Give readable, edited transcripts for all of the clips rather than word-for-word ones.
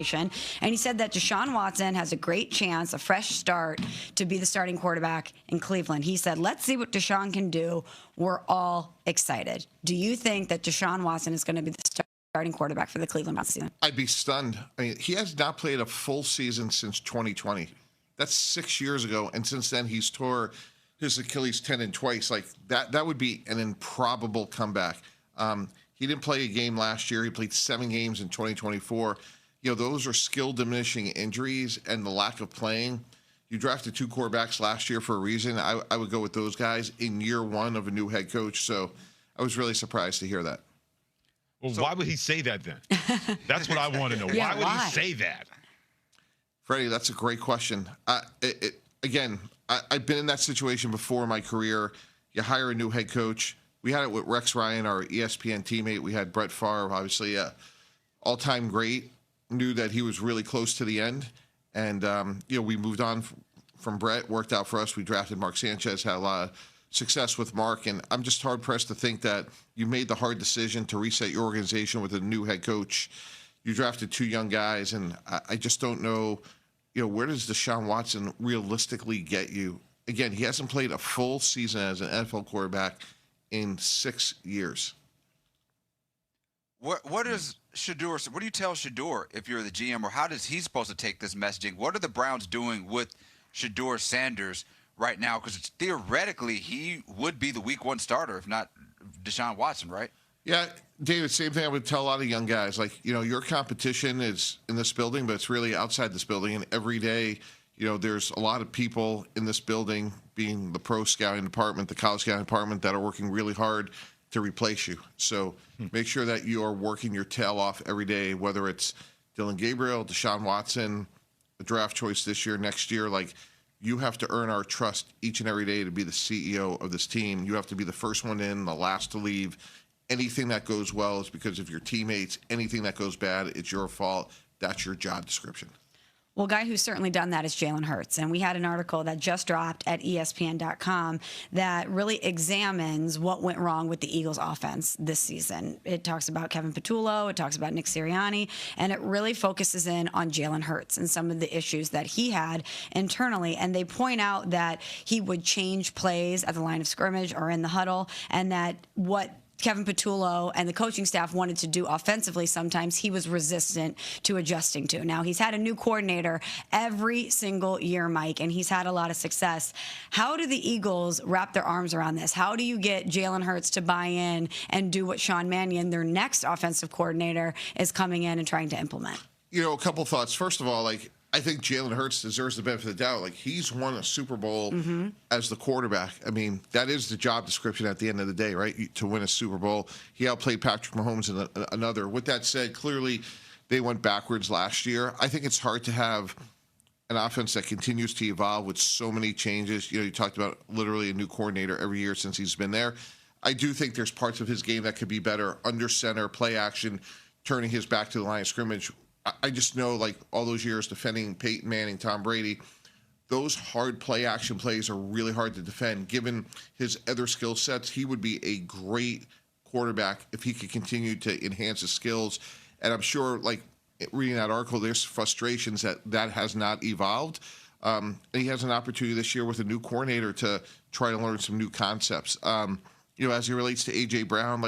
And he said that Deshaun Watson has a great chance, a fresh start, to be the starting quarterback in Cleveland. He said, let's see what Deshaun can do. We're all excited. Do you think that Deshaun Watson is going to be the starting quarterback for the Cleveland Browns season? I'd be stunned. I mean, he has not played a full season since 2020. That's 6 years ago. And since then, he's tore his Achilles tendon twice. Like, that would be an improbable comeback. He didn't play a game last year. He played 7 games in 2024. Those are skill diminishing injuries and the lack of playing. You drafted 2 quarterbacks last year for a reason. I would go with those guys in year 1 of a new head coach. So I was really surprised to hear that. Well, why would he say that then? That's what I want to know. Yeah, why would he say that? Freddie, that's a great question. Again, I've been in that situation before in my career. You hire a new head coach. We had it with Rex Ryan, our ESPN teammate. We had Brett Favre, obviously all-time great. Knew that he was really close to the end. And, we moved on from Brett, worked out for us. We drafted Mark Sanchez, had a lot of success with Mark. And I'm just hard-pressed to think that you made the hard decision to reset your organization with a new head coach. You drafted 2 young guys, and I just don't know, where does Deshaun Watson realistically get you? Again, he hasn't played a full season as an NFL quarterback in 6 years. What is Shador? What do you tell Shador if you're the GM, or how does he supposed to take this messaging? What are the Browns doing with Shador Sanders right now? Because theoretically he would be the Week 1 starter, if not Deshaun Watson, right? Yeah, David, same thing I would tell a lot of young guys. Like, your competition is in this building, but it's really outside this building. And every day, there's a lot of people in this building, being the pro scouting department, the college scouting department, that are working really hard to replace you. So make sure that you are working your tail off every day, whether it's Dylan Gabriel, Deshaun Watson, a draft choice this year, next year. Like, you have to earn our trust each and every day to be the CEO of this team. You have to be the first one in, the last to leave. Anything that goes well is because of your teammates. Anything that goes bad, it's your fault. That's your job description. Well, a guy who's certainly done that is Jalen Hurts. And we had an article that just dropped at ESPN.com that really examines what went wrong with the Eagles offense this season. It talks about Kevin Patullo, it talks about Nick Sirianni, and it really focuses in on Jalen Hurts and some of the issues that he had internally. And they point out that he would change plays at the line of scrimmage or in the huddle, and that what Kevin Patullo and the coaching staff wanted to do offensively, sometimes he was resistant to adjusting to. Now, he's had a new coordinator every single year, Mike, and he's had a lot of success. How do the Eagles wrap their arms around this? How do you get Jalen Hurts to buy in and do what Sean Mannion, their next offensive coordinator, is coming in and trying to implement? A couple thoughts. First of all, I think Jalen Hurts deserves the benefit of the doubt. He's won a Super Bowl as the quarterback. I mean, that is the job description at the end of the day, right? To win a Super Bowl. He outplayed Patrick Mahomes in another. With that said, clearly they went backwards last year. I think it's hard to have an offense that continues to evolve with so many changes. You talked about literally a new coordinator every year since he's been there. I do think there's parts of his game that could be better. Under center, play action, turning his back to the line of scrimmage. I just know, all those years defending Peyton Manning, Tom Brady, those hard play action plays are really hard to defend. Given his other skill sets, he would be a great quarterback if he could continue to enhance his skills. And I'm sure, reading that article, there's frustrations that has not evolved. And he has an opportunity this year with a new coordinator to try to learn some new concepts. As he relates to A.J. Brown,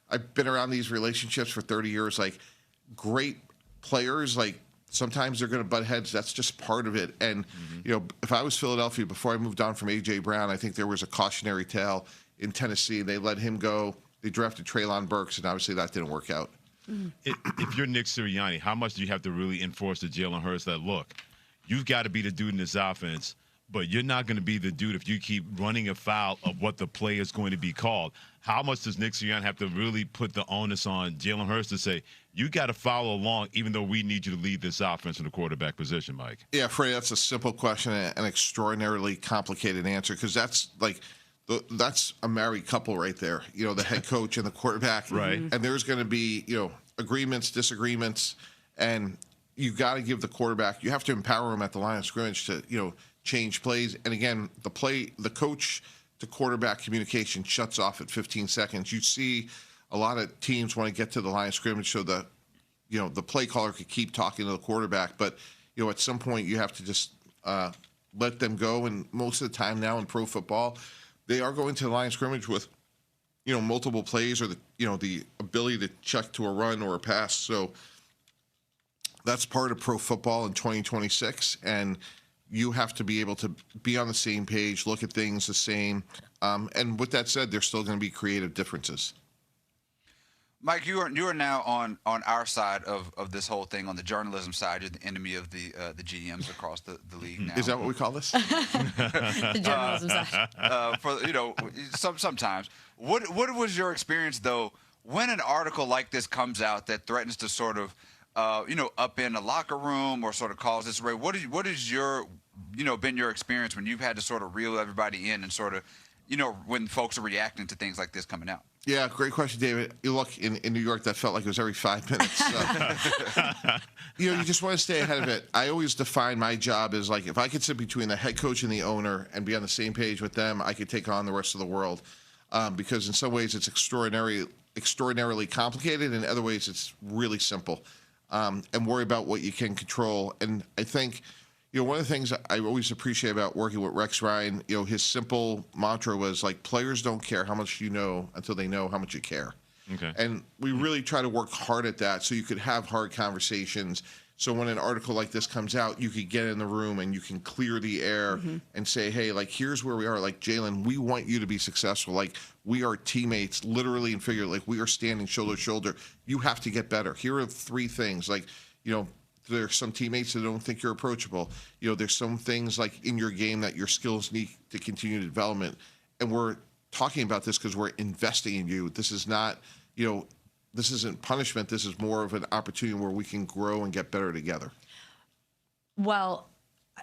I've been around these relationships for 30 years. Great players, sometimes they're going to butt heads. That's just part of it. And, if I was Philadelphia before I moved on from A.J. Brown, I think there was a cautionary tale in Tennessee. They let him go. They drafted Treylon Burks, and obviously that didn't work out. If you're Nick Sirianni, how much do you have to really enforce to Jalen Hurts that, look, you've got to be the dude in this offense, but you're not going to be the dude if you keep running afoul of what the play is going to be called? How much does Nick Sirianni have to really put the onus on Jalen Hurts to say, you got to follow along, even though we need you to lead this offense in the quarterback position, Mike? Yeah, Freddie, that's a simple question and an extraordinarily complicated answer, because that's a married couple right there, the head coach and the quarterback. Right. And there's going to be, agreements, disagreements, and you got to give the quarterback, you have to empower him at the line of scrimmage to, change plays. And again, the coach to quarterback communication shuts off at 15 seconds. You see a lot of teams want to get to the line of scrimmage so the the play caller could keep talking to the quarterback, but at some point you have to just let them go. And most of the time now in pro football, they are going to the line of scrimmage with multiple plays or the ability to check to a run or a pass. So that's part of pro football in 2026, and you have to be able to be on the same page, look at things the same. And with that said, there's still going to be creative differences. Mike, you are now on our side of this whole thing, on the journalism side. You're the enemy of the GMs across the league now. Is that what we call this? The journalism side. Sometimes. What was your experience though when an article like this comes out that threatens to sort of up in a locker room or sort of cause this raid? What is your been your experience when you've had to sort of reel everybody in and sort of when folks are reacting to things like this coming out? Yeah, great question, David. You look, in New York, that felt like it was every 5 minutes. You just want to stay ahead of it. I always define my job as like, if I could sit between the head coach and the owner and be on the same page with them, I could take on the rest of the world. Because in some ways it's extraordinarily complicated, and in other ways it's really simple. And worry about what you can control. And I think, one of the things I always appreciate about working with Rex Ryan, his simple mantra was like, players don't care how much you know until they know how much you care. Okay. And we really try to work hard at that so you could have hard conversations. So when an article like this comes out, you could get in the room and you can clear the air and say, hey, like, here's where we are. Like, Jalen, we want you to be successful. Like, we are teammates, literally and figuratively. Like, we are standing shoulder to shoulder. You have to get better. Here are 3 things. Like, there's some teammates that don't think you're approachable. There's some things like in your game that your skills need to continue development. And we're talking about this because we're investing in you. This is not, this isn't punishment. This is more of an opportunity where we can grow and get better together. Well,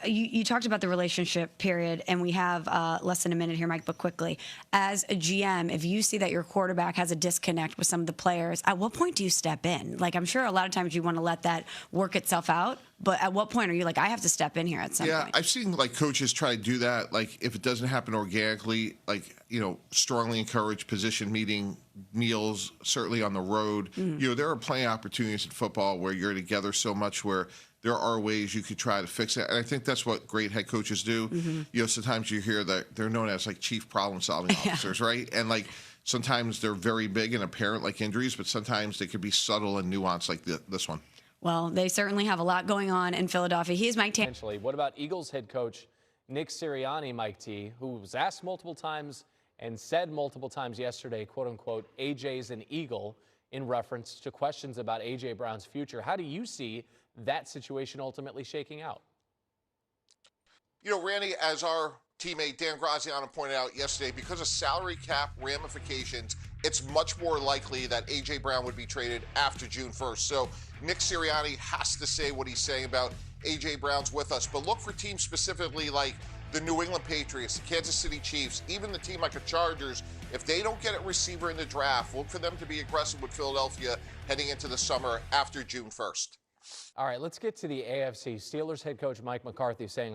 you talked about the relationship period, and we have less than a minute here, Mike, but quickly. As a GM, if you see that your quarterback has a disconnect with some of the players, at what point do you step in? Like, I'm sure a lot of times you want to let that work itself out, but at what point are you like, I have to step in here at some point? Yeah, I've seen like coaches try to do that. Like, if it doesn't happen organically, like, strongly encourage position meeting meals, certainly on the road. There are plenty of opportunities in football where you're together so much where there are ways you could try to fix it. And I think that's what great head coaches do. Sometimes you hear that they're known as like chief problem solving officers, right? And like sometimes they're very big and apparent like injuries, but sometimes they could be subtle and nuanced like this one. Well, they certainly have a lot going on in Philadelphia. He's Mike Tannenbaum. What about Eagles head coach Nick Sirianni, Mike T., who was asked multiple times and said multiple times yesterday, quote unquote, AJ's an Eagle, in reference to questions about AJ Brown's future. How do you see that situation ultimately shaking out? Randy, as our teammate Dan Graziano pointed out yesterday, because of salary cap ramifications, it's much more likely that A.J. Brown would be traded after June 1st. So Nick Sirianni has to say what he's saying about A.J. Brown's with us. But look for teams specifically like the New England Patriots, the Kansas City Chiefs, even the team like the Chargers. If they don't get a receiver in the draft, look for them to be aggressive with Philadelphia heading into the summer after June 1st. All right, let's get to the AFC. Steelers head coach Mike McCarthy saying on